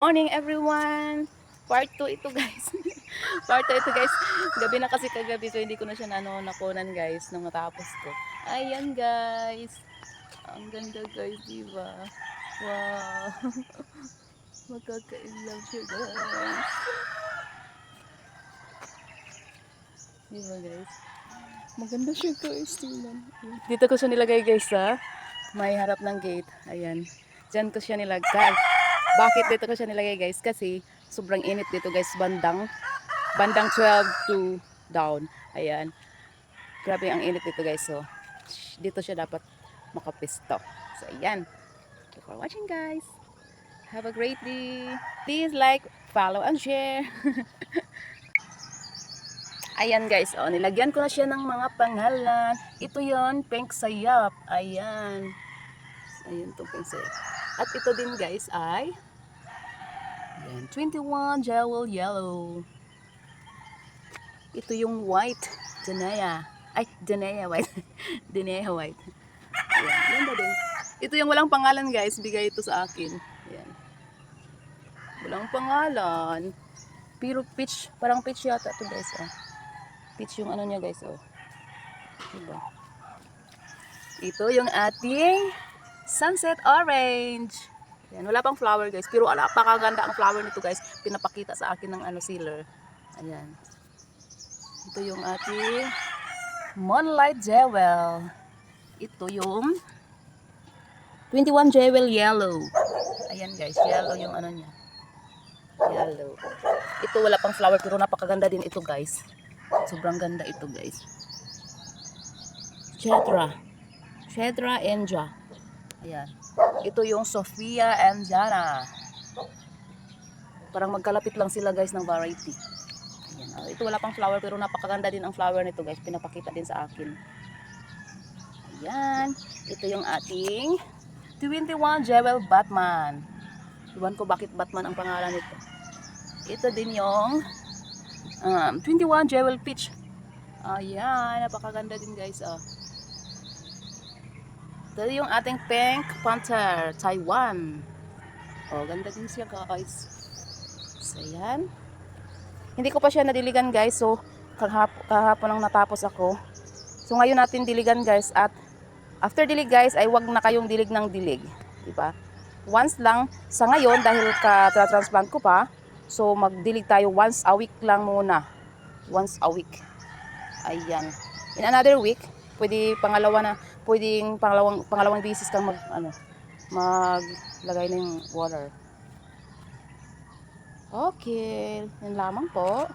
Morning everyone! Part 2 ito guys. Part 2 ito guys. Gabi na kasi kagabi so hindi ko na siya nakunan guys nung matapos ko. Ayan guys. Ang ganda guys, diba? Wow. Magkaka-inlove siya guys. Diba guys? Maganda siya guys. Tingnan. Dito ko siya nilagay guys sa may harap ng gate. Ayan. Diyan ko siya nilagay. Bakit dito ko siya nilagay guys? Kasi sobrang init dito guys, bandang 12 to down. Ayan. Grabe ang init dito guys. So, dito siya dapat makapisto. So, ayan. Thank you for watching guys. Have a great day. Please like, follow, and share. Ayan guys. Oh, nilagyan ko na siya ng mga pangalan. Ito yon, Pink Sayap. Ayan. Ayan to, Pink Sayap. At ito din guys ay ayan, 21 Jewel Yellow. Ito yung white, Janaya. Ay, Janaya white. Janaya white. Ayan, yan ba din. Ito yung walang pangalan guys, bigay ito sa akin. Ayan. Walang pangalan. Pero peach, parang peach yata ito guys. Oh. Peach yung ano niya guys. Oh. Diba? Ito yung ating sunset orange. Ayan, wala pang flower guys. Pero napakaganda ang flower nito guys. Pinapakita sa akin ng sealer. Ayan. Ito yung ating Moonlight Jewel. Ito yung 21 Jewel Yellow. Ayan guys, yellow yung ano niya. Yellow. Ito wala pang flower pero napakaganda din ito guys. Sobrang ganda ito guys. Cedra Enja. Ayan. Ito yung Sophia and Jana. Parang magkalapit lang sila guys ng variety. Ayan. Ito wala pang flower pero napakaganda din ang flower nito guys. Pinapakita din sa akin. Ayan. Ito yung ating 21 Jewel Batman. Iwan ko bakit Batman ang pangalan nito. Ito din yung 21 Jewel Peach. Ayan. Napakaganda din guys. Oh. Ito yung ating Pink Panther Taiwan. Oh, ganda din siya guys. So, ayan. Hindi ko pa siya nadiligan guys. So, kahapon lang natapos ako. So, ngayon natin diligan guys. At after dilig guys, ay wag na kayong dilig ng dilig. Diba? Once lang. Sa ngayon, dahil ka-transplant ko pa. So, magdilig tayo once a week lang muna. Once a week. Ayan. In another week, pwedeng pangalawang beses kang maglagay ng water. Okay, yan lamang po.